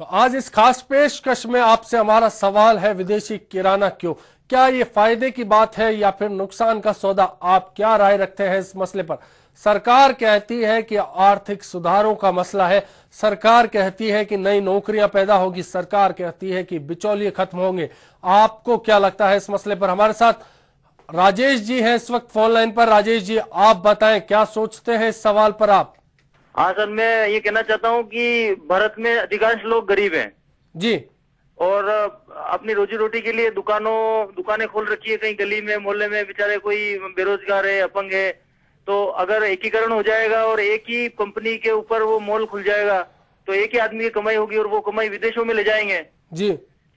आज इस खास पेशकश में आपसे हमारा सवाल है, विदेशी किराना क्यों? क्या ये फायदे की बात है या फिर नुकसान का सौदा? आप क्या राय रखते हैं इस मसले पर? सरकार कहती है कि आर्थिक सुधारों का मसला है, सरकार कहती है कि नई नौकरियां पैदा होगी, सरकार कहती है कि बिचौलिए खत्म होंगे। आपको क्या लगता है इस मसले पर? हमारे साथ राजेश जी हैं इस वक्त फोन लाइन पर। राजेश जी, आप बताएं क्या सोचते हैं इस सवाल पर आप? हाँ सर, मैं ये कहना चाहता हूँ कि भारत में अधिकांश लोग गरीब हैं जी, और अपनी रोजी रोटी के लिए दुकानें खोल रखी है कहीं गली में मोहल्ले में। बेचारे कोई बेरोजगार है, अपंग है, तो अगर एकीकरण हो जाएगा और एक ही कंपनी के ऊपर वो मॉल खुल जाएगा तो एक ही आदमी की कमाई होगी और वो कमाई विदेशों में ले जाएंगे जी,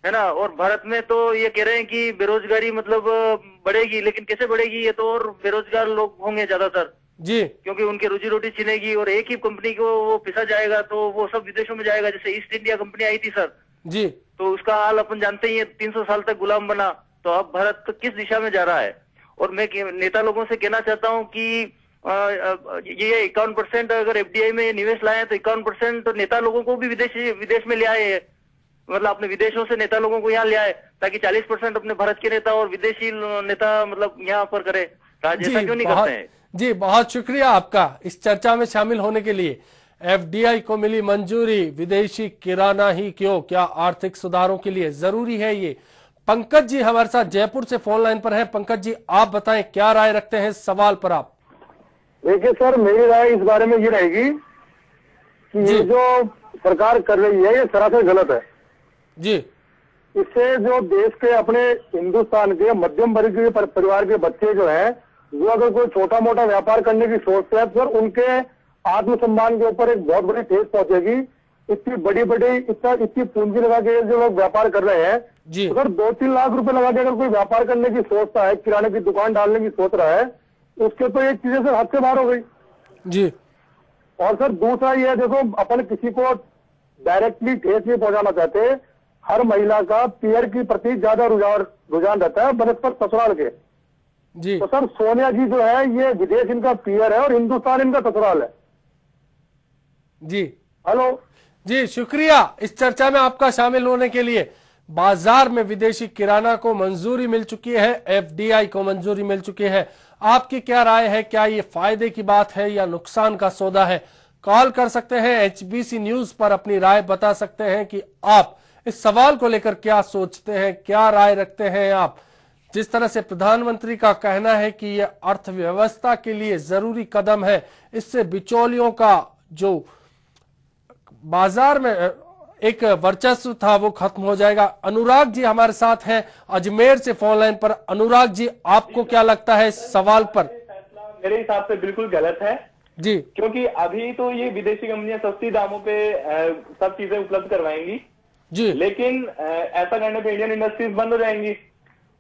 है ना। और भारत में तो ये कह रहे हैं कि बेरोजगारी मतलब बढ़ेगी, लेकिन कैसे बढ़ेगी? ये तो और बेरोजगार लोग होंगे ज्यादातर जी, क्योंकि उनकी रोजी रोटी छिनेगी और एक ही कंपनी को वो पिसा जाएगा तो वो सब विदेशों में जाएगा। जैसे ईस्ट इंडिया कंपनी आई थी सर जी, तो उसका हाल अपन जानते ही है, 300 साल तक गुलाम बना। तो अब भारत किस दिशा में जा रहा है? और मैं नेता लोगों से कहना चाहता हूं कि ये 51% अगर एफडीआई में निवेश लाए तो 51% तो नेता लोगों को भी विदेश में ले आए हैं, मतलब अपने विदेशों से नेता लोगों को यहाँ ले आए ताकि 40% अपने भारत के नेता और विदेशी नेता मतलब यहाँ पर करे। ऐसा क्यों नहीं करते हैं? जी, बहुत शुक्रिया आपका इस चर्चा में शामिल होने के लिए। एफडीआई को मिली मंजूरी, विदेशी किराना ही क्यों? क्या आर्थिक सुधारों के लिए जरूरी है ये? पंकज जी हमारे साथ जयपुर से फोन लाइन पर है। पंकज जी, आप बताएं क्या राय रखते हैं इस सवाल पर आप? देखिए सर, मेरी राय इस बारे में ये रहेगी कि ये जो सरकार कर रही है ये सरासर गलत है जी। इससे जो देश के अपने हिंदुस्तान के मध्यम वर्ग के परिवार के बच्चे जो हैं वो अगर कोई छोटा मोटा व्यापार करने की सोचते हैं तो सर उनके आत्मसम्मान के ऊपर एक बहुत बड़ी ठेस पहुंचेगी। इतनी पूंजी लगा के जो लोग व्यापार कर रहे हैं जी, अगर 2-3 लाख रुपए लगा के अगर कोई व्यापार करने की सोचता है, किराने की दुकान डालने की सोच रहा है, उसके तो ये चीजें सर हद से बाहर हो गई जी। और सर दूसरा ये देखो, अपन किसी को डायरेक्टली ठेस नहीं पहुंचाना चाहते। हर महिला का पीयर की प्रति ज्यादा रुझान रहता है बनस्पत ससुराल के जी। तो सर सोनिया जी जो है ये विदेश इनका पीयर है और हिंदुस्तान इनका ससुराल है। जी, हेलो जी, शुक्रिया इस चर्चा में आपका शामिल होने के लिए। बाजार में विदेशी किराना को मंजूरी मिल चुकी है, एफडीआई को मंजूरी मिल चुकी है। आपकी क्या राय है? क्या ये फायदे की बात है या नुकसान का सौदा है? कॉल कर सकते हैं, एचबीसी न्यूज पर अपनी राय बता सकते हैं कि आप इस सवाल को लेकर क्या सोचते हैं, क्या राय रखते हैं आप। जिस तरह से प्रधानमंत्री का कहना है कि यह अर्थव्यवस्था के लिए जरूरी कदम है, इससे बिचौलियों का जो बाजार में एक वर्चस्व था वो खत्म हो जाएगा। अनुराग जी हमारे साथ हैं अजमेर से फोन लाइन पर। अनुराग जी, आपको क्या लगता है इस सवाल पर? मेरे हिसाब से बिल्कुल गलत है जी, क्योंकि अभी तो ये विदेशी कंपनियां सस्ती दामों पे सब चीजें उपलब्ध करवाएंगी जी, लेकिन ऐसा करने पे इंडियन इंडस्ट्रीज बंद हो जाएंगी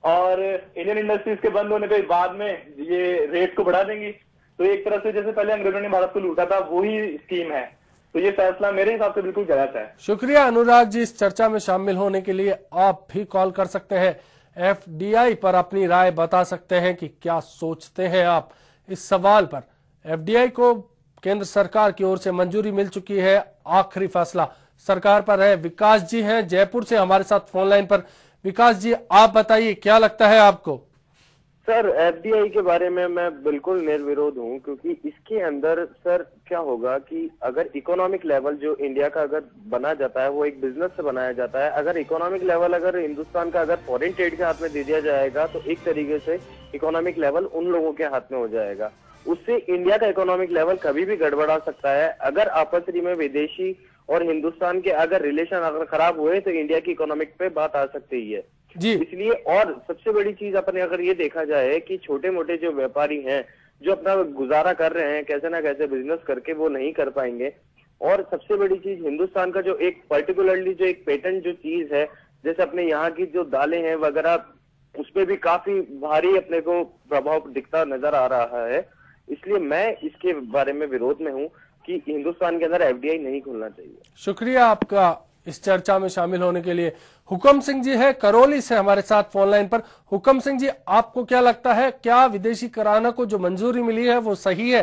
और इंडियन इंडस्ट्रीज के बंद होने पे बाद में ये रेट को बढ़ा देंगी। तो एक तरह से जैसे पहले अंग्रेजों ने भारत को लूटा था वही स्कीम है। तो ये फैसला मेरे हिसाब से बिल्कुल गलत है। शुक्रिया अनुराग जी इस चर्चा में शामिल होने के लिए। आप भी कॉल कर सकते हैं, एफडीआई पर अपनी राय बता सकते हैं कि क्या सोचते हैं आप इस सवाल पर। एफडीआई को केंद्र सरकार की ओर से मंजूरी मिल चुकी है, आखिरी फैसला सरकार पर है। विकास जी हैं जयपुर से हमारे साथ फोन लाइन पर। विकास जी, आप बताइए क्या लगता है आपको? सर एफडीआई के बारे में मैं बिल्कुल निर्विरोध हूं क्योंकि इसके अंदर सर क्या होगा कि अगर इकोनॉमिक लेवल जो इंडिया का अगर बना जाता है वो एक बिजनेस से बनाया जाता है। अगर इकोनॉमिक लेवल अगर हिंदुस्तान का अगर फॉरेन ट्रेड के हाथ में दे दिया जाएगा तो एक तरीके से इकोनॉमिक लेवल उन लोगों के हाथ में हो जाएगा। उससे इंडिया का इकोनॉमिक लेवल कभी भी गड़बड़ा सकता है। अगर आपस में विदेशी और हिंदुस्तान के अगर रिलेशन अगर खराब हुए तो इंडिया की इकोनॉमिक पे बात आ सकती है जी। इसलिए और सबसे बड़ी चीज अपने अगर ये देखा जाए कि छोटे मोटे जो व्यापारी हैं जो अपना गुजारा कर रहे हैं कैसे ना कैसे बिजनेस करके वो नहीं कर पाएंगे। और सबसे बड़ी चीज हिंदुस्तान का जो एक पर्टिकुलरली जो एक पेटेंट जो चीज है जैसे अपने यहाँ की जो दालें हैं वगैरह उसपे भी काफी भारी अपने को प्रभाव दिखता नजर आ रहा है। इसलिए मैं इसके बारे में विरोध में हूँ कि हिंदुस्तान के अंदर एफडीआई नहीं खुलना चाहिए। शुक्रिया आपका इस चर्चा में शामिल होने के लिए। हुकम सिंह जी है करौली से हमारे साथ फोन लाइन पर। हुकम सिंह जी, आपको क्या लगता है, क्या विदेशी किराना को जो मंजूरी मिली है वो सही है?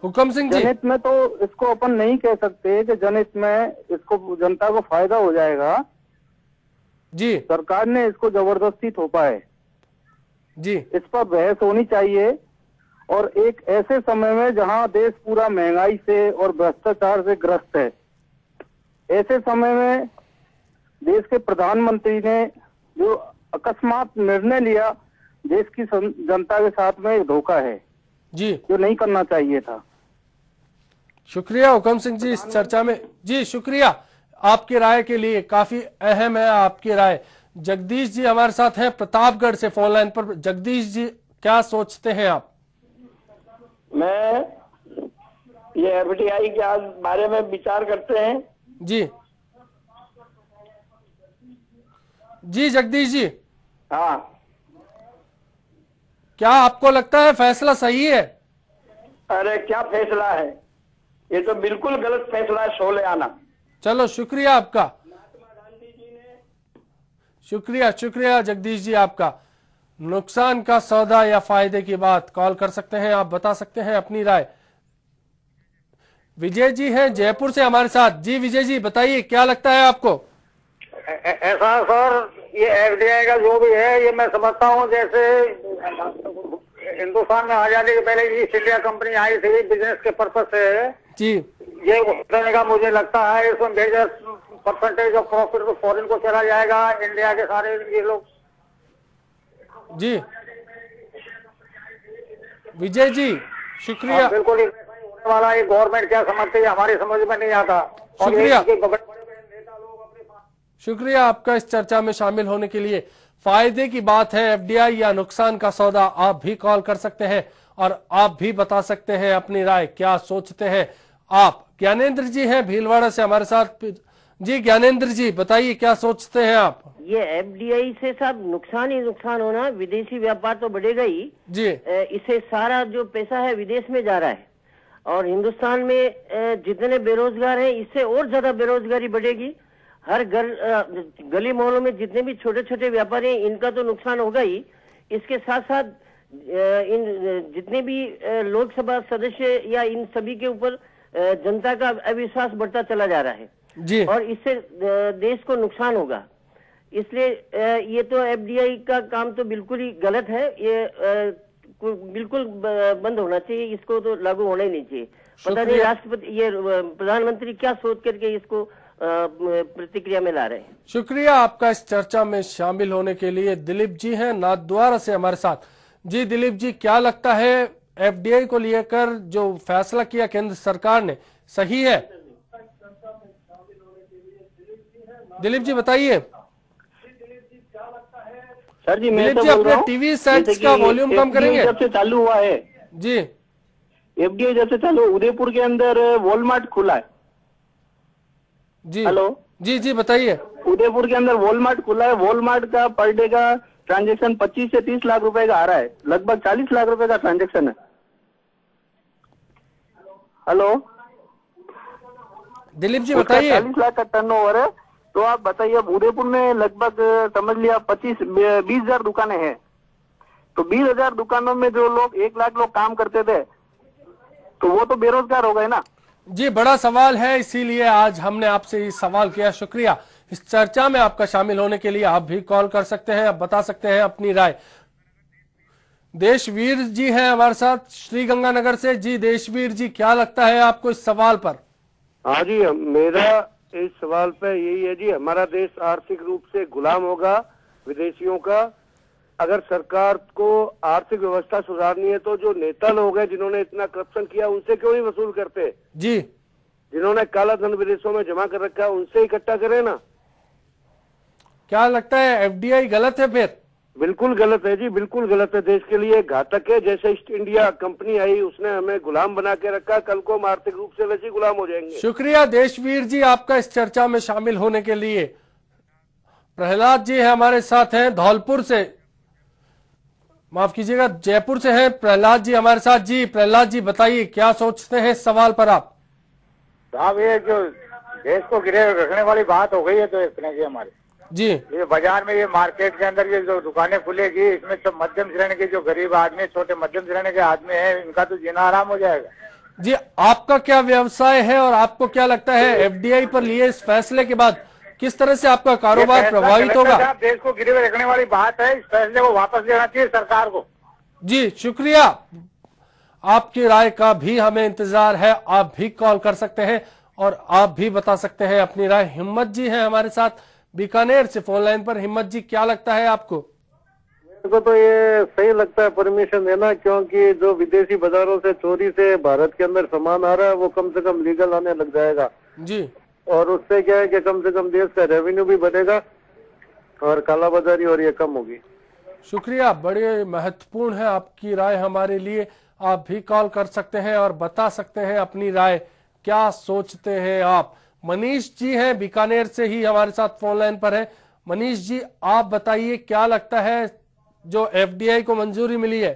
हुक्म सिंह जी। जनहित में तो इसको अपन नहीं कह सकते कि जनहित में इसको जनता को फायदा हो जाएगा जी सरकार ने इसको जबरदस्ती थोपा है जी इस पर बहस होनी चाहिए और एक ऐसे समय में जहां देश पूरा महंगाई से और भ्रष्टाचार से ग्रस्त है ऐसे समय में देश के प्रधानमंत्री ने जो अकस्मात निर्णय लिया देश की जनता के साथ में एक धोखा है जी जो नहीं करना चाहिए था। शुक्रिया हुक्म सिंह जी इस चर्चा में। जी शुक्रिया आपकी राय के लिए, काफी अहम है आपकी राय। जगदीश जी हमारे साथ हैं प्रतापगढ़ से फोन लाइन पर। जगदीश जी क्या सोचते हैं आप? मैं ये एफडीआई के बारे में विचार करते हैं जी जी जगदीश जी, हाँ, क्या आपको लगता है फैसला सही है? अरे क्या फैसला है, ये तो बिल्कुल गलत फैसला है सोलेआना। चलो शुक्रिया आपका, शुक्रिया शुक्रिया जगदीश जी आपका। नुकसान का सौदा या फायदे की बात, कॉल कर सकते हैं, आप बता सकते हैं अपनी राय। विजय जी हैं जयपुर से हमारे साथ। जी विजय जी बताइए क्या लगता है आपको? ऐसा सर ये एफडीआई का जो भी है ये मैं समझता हूँ जैसे हिंदुस्तान में आजादी के पहले ईस्ट इंडिया कंपनी आई थी बिजनेस के पर्पज से जी ये होने का मुझे लगता है इसमें मेजर परसेंटेज ऑफ प्रॉफिट तो फॉरेन को चला जाएगा, इंडिया के सारे ये लोग। जी विजय जी शुक्रिया। बिल्कुल होने वाला ये गवर्नमेंट क्या समझती है हमारी समझ में नहीं आता। शुक्रिया शुक्रिया आपका इस चर्चा में शामिल होने के लिए। फायदे की बात है एफडीआई या नुकसान का सौदा, आप भी कॉल कर सकते हैं और आप भी बता सकते हैं अपनी राय, क्या सोचते हैं आप। ज्ञानेंद्र जी हैं भीलवाड़ा से हमारे साथ। जी ज्ञानेंद्र जी बताइए क्या सोचते हैं आप? ये एफडीआई से सब नुकसान ही नुकसान होना, विदेशी व्यापार तो बढ़ेगा ही जी। इससे सारा जो पैसा है विदेश में जा रहा है और हिंदुस्तान में जितने बेरोजगार हैं इससे और ज्यादा बेरोजगारी बढ़ेगी। हर घर गली मोहल्लों में जितने भी छोटे छोटे व्यापारी हैं इनका तो नुकसान होगा ही, इसके साथ साथ इन जितने भी लोकसभा सदस्य या इन सभी के ऊपर जनता का अविश्वास बढ़ता चला जा रहा है जी। और इससे देश को नुकसान होगा। इसलिए ये तो एफडीआई का काम तो बिल्कुल ही गलत है, ये बिल्कुल बंद होना चाहिए, इसको तो लागू होना ही नहीं चाहिए। पता नहीं राष्ट्रपति ये प्रधानमंत्री क्या सोच करके इसको प्रतिक्रिया में ला रहे हैं। शुक्रिया आपका इस चर्चा में शामिल होने के लिए। दिलीप जी हैं नाथद्वारा से हमारे साथ। जी दिलीप जी क्या लगता है एफडीआई को लेकर जो फैसला किया केंद्र सरकार ने सही है? दिलीप जी बताइए। सर जी मैं दिलीप तो जी बोल अपने रहा हूं, टीवी सेट्स का वॉल्यूम कम करेंगे? जब से चालू हुआ है जी एफडीआई जब से चालू, उदयपुर के अंदर वॉलमार्ट खुला है। जी हेलो जी जी बताइए। उदयपुर के अंदर वॉलमार्ट खुला है, वॉलमार्ट का पर डे का ट्रांजैक्शन 25 से 30 लाख रुपए का आ रहा है, लगभग 40 लाख रुपए का ट्रांजैक्शन है। हेलो दिलीप जी बताइए। 40 लाख का टर्नओवर है, तो आप बताइए अब उदयपुर में लगभग समझ लिया 20,000 दुकानें हैं, तो 20,000 दुकानों में जो लोग 1 लाख लोग काम करते थे तो वो तो बेरोजगार हो गए ना। जी बड़ा सवाल है, इसीलिए आज हमने आपसे ये सवाल किया। शुक्रिया इस चर्चा में आपका शामिल होने के लिए। आप भी कॉल कर सकते हैं, आप बता सकते हैं अपनी राय। देशवीर जी हैं हमारे साथ श्रीगंगानगर से। जी देशवीर जी क्या लगता है आपको इस सवाल पर? हाँ जी मेरा इस सवाल पे यही है जी, हमारा देश आर्थिक रूप से गुलाम होगा विदेशियों का। अगर सरकार को आर्थिक व्यवस्था सुधारनी है तो जो नेता लोग हैं जिन्होंने इतना करप्शन किया उनसे क्यों नहीं वसूल करते? जी जिन्होंने काला धन विदेशों में जमा कर रखा है उनसे इकट्ठा करें ना। क्या लगता है एफडीआई गलत है फिर? बिल्कुल गलत है जी, बिल्कुल गलत है, देश के लिए घातक है। जैसे ईस्ट इंडिया कंपनी आई उसने हमें गुलाम बना के रखा, कल को हम आर्थिक रूप से वैसे गुलाम हो जाएंगे। शुक्रिया देशवीर जी आपका इस चर्चा में शामिल होने के लिए। प्रहलाद जी है हमारे साथ हैं धौलपुर से, माफ कीजिएगा जयपुर से हैं प्रहलाद जी हमारे साथ। जी प्रहलाद जी बताइए क्या सोचते हैं इस सवाल पर आप? साहब ये जो देश को गिरे रखने वाली बात हो गई है तो इतने की हमारी जी ये बाजार में ये मार्केट के अंदर ये जो दुकानें खुलेगी इसमें सब मध्यम श्रेणी के जो गरीब आदमी छोटे मध्यम श्रेणी के आदमी है इनका तो जीना आराम हो जाएगा। जी, आपका क्या व्यवसाय है और आपको क्या लगता है एफडीआई पर लिए इस फैसले के बाद किस तरह से आपका कारोबार प्रभावित होगा? देश को गिरवे रखने वाली बात है, इस फैसले को वापस लेना चाहिए सरकार को। जी शुक्रिया, आपकी राय का भी हमें इंतजार है। आप भी कॉल कर सकते हैं और आप भी बता सकते हैं अपनी राय। हिम्मत जी हैं हमारे साथ बीकानेर से फोन लाइन पर। हिम्मत जी, क्या लगता है आपको? मेरे को तो ये सही लगता है परमिशन देना, क्योंकि जो विदेशी बाजारों से चोरी से भारत के अंदर सामान आ रहा है वो कम से कम लीगल आने लग जाएगा जी, और उससे क्या है कि कम से कम देश का रेवेन्यू भी बढ़ेगा और कालाबाजारी और ये कम होगी। शुक्रिया, बड़े महत्वपूर्ण है आपकी राय हमारे लिए। आप भी कॉल कर सकते हैं और बता सकते हैं अपनी राय, क्या सोचते हैं आप। मनीष जी हैं बीकानेर से ही हमारे साथ फोन लाइन पर है। मनीष जी, आप बताइए क्या लगता है जो एफडीआई को मंजूरी मिली है?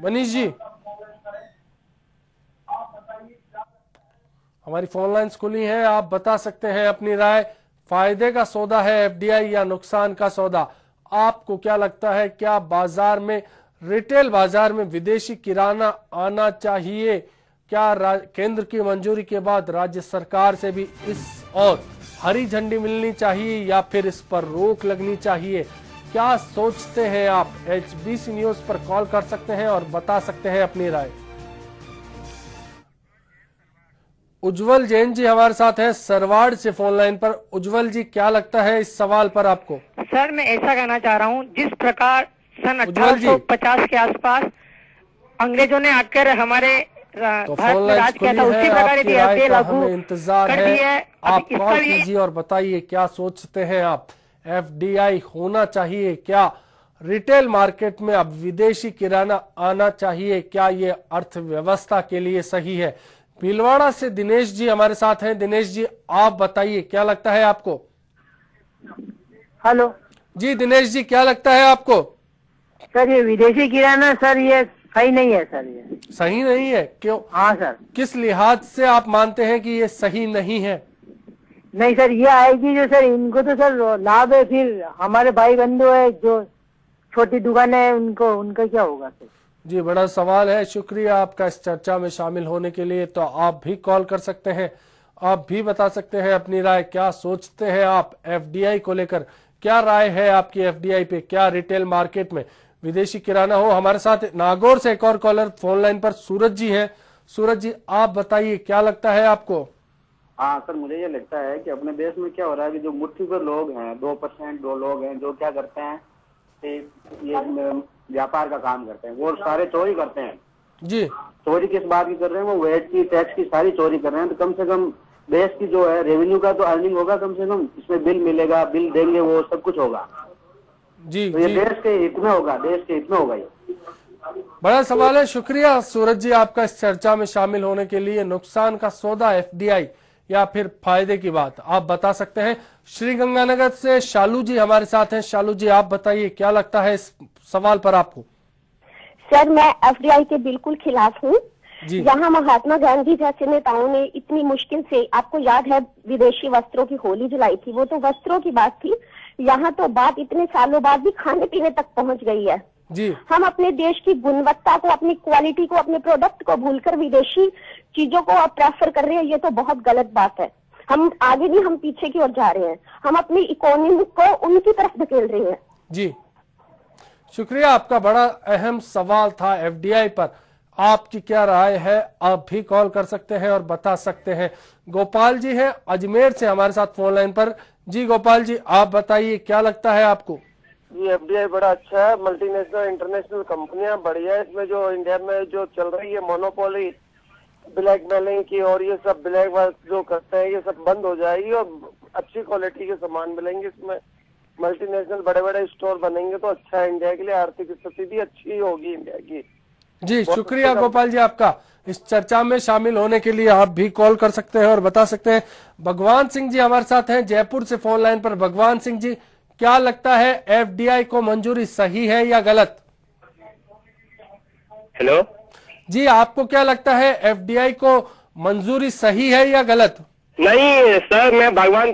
मनीष जी, हमारी फोन लाइन्स खुली हैं, आप बता सकते हैं अपनी राय। फायदे का सौदा है एफडीआई या नुकसान का सौदा? आपको क्या लगता है, क्या बाजार में, रिटेल बाजार में विदेशी किराना आना चाहिए? क्या केंद्र की मंजूरी के बाद राज्य सरकार से भी इस और हरी झंडी मिलनी चाहिए या फिर इस पर रोक लगनी चाहिए? क्या सोचते हैं आप? एचबीसी न्यूज पर कॉल कर सकते हैं और बता सकते हैं अपनी राय। उज्जवल जैन जी हमारे साथ हैं सरवाड़ से फोन लाइन पर। उज्जवल जी, क्या लगता है इस सवाल पर आपको? सर, मैं ऐसा कहना चाह रहा हूँ, जिस प्रकार सन 1850 के आसपास अंग्रेजों ने आकर हमारे तो भारत में राज किया था, उसी प्रकार यदि एफडीआई लागू इंतजार कर दी है। है। आप कॉल कीजिए और बताइए क्या सोचते हैं आप। एफडीआई होना चाहिए क्या? रिटेल मार्केट में अब विदेशी किराना आना चाहिए क्या? ये अर्थव्यवस्था के लिए सही है? भीलवाड़ा से दिनेश जी हमारे साथ हैं। दिनेश जी, आप बताइए क्या लगता है आपको? हेलो जी दिनेश जी, क्या लगता है आपको? सर, ये विदेशी किराना सर ये सही नहीं है सर। ये सही नहीं है, क्यों? हाँ सर। किस लिहाज से आप मानते हैं कि ये सही नहीं है? नहीं सर, ये आएगी जो सर, इनको तो सर लाभ है, फिर हमारे भाई बंधु है जो छोटी दुकानें है उनको, उनका क्या होगा सर? जी, बड़ा सवाल है। शुक्रिया आपका इस चर्चा में शामिल होने के लिए। तो आप भी कॉल कर सकते हैं, आप भी बता सकते हैं अपनी राय। क्या सोचते हैं आप एफडीआई को लेकर? क्या राय है आपकी एफडीआई पे? क्या रिटेल मार्केट में विदेशी किराना हो? हमारे साथ नागौर से एक और कॉलर फोन लाइन पर सूरज जी हैं। सूरज जी, आप बताइए क्या लगता है आपको? हाँ सर, मुझे ये लगता है कि अपने देश में क्या हो रहा है कि जो मुट्ठी भर लोग हैं, 2% दो लोग हैं जो क्या करते हैं कि ये व्यापार का काम करते हैं, वो सारे चोरी करते हैं। जी, चोरी किस बात की कर रहे हैं? वो वेट की, टैक्स की सारी चोरी कर रहे हैं। तो कम से कम देश की जो है रेवेन्यू का तो अर्निंग होगा, कम से कम इसमें बिल मिलेगा, बिल देंगे, वो सब कुछ होगा। जी, तो ये देश के हित में होगा, देश के हित में होगा। ये बड़ा सवाल है। शुक्रिया सूरज जी आपका इस चर्चा में शामिल होने के लिए। नुकसान का सौदा एफडीआई या फिर फायदे की बात, आप बता सकते हैं। श्रीगंगानगर से शालू जी हमारे साथ हैं। शालू जी, आप बताइए क्या लगता है इस सवाल पर आपको? सर, मैं एफडीआई के बिल्कुल खिलाफ हूँ। यहाँ महात्मा गांधी जैसे नेताओं ने इतनी मुश्किल से, आपको याद है विदेशी वस्त्रों की होली जलाई थी, वो तो वस्त्रों की बात थी। यहाँ तो बात इतने सालों बाद भी खाने पीने तक पहुँच गई है। जी, हम अपने देश की गुणवत्ता को, अपनी क्वालिटी को, अपने प्रोडक्ट को भूलकर विदेशी चीजों को प्रेफर कर रहे हैं। ये तो बहुत गलत बात है। हम आगे नहीं, हम पीछे की ओर जा रहे हैं। हम अपनी इकोनॉमी को उनकी तरफ धकेल रहे हैं। जी, शुक्रिया। आपका बड़ा अहम सवाल था एफडीआई पर। आपकी क्या राय है? आप भी कॉल कर सकते हैं और बता सकते हैं। गोपाल जी हैं अजमेर से हमारे साथ फोन लाइन पर। जी गोपाल जी, आप बताइए क्या लगता है आपको? ये एफडीआई बड़ा अच्छा है। मल्टीनेशनल इंटरनेशनल कंपनियां बढ़िया है। इसमें जो इंडिया में जो चल रही है मोनोपोली ब्लैकमेलिंग की और ये सब ब्लैक वर्क जो करते हैं, ये सब बंद हो जाएगी और अच्छी क्वालिटी के सामान मिलेंगे। इसमें मल्टीनेशनल बड़े बड़े स्टोर बनेंगे तो अच्छा है, इंडिया के लिए आर्थिक स्थिति भी अच्छी होगी इंडिया की। जी, शुक्रिया गोपाल जी आपका इस चर्चा में शामिल होने के लिए। आप भी कॉल कर सकते हैं और बता सकते हैं। भगवान सिंह जी हमारे साथ हैं जयपुर से फोन लाइन पर। भगवान सिंह जी, क्या लगता है एफडीआई को मंजूरी सही है या गलत? हेलो जी, आपको क्या लगता है एफडीआई को मंजूरी सही है या गलत? नहीं सर, मैं भगवान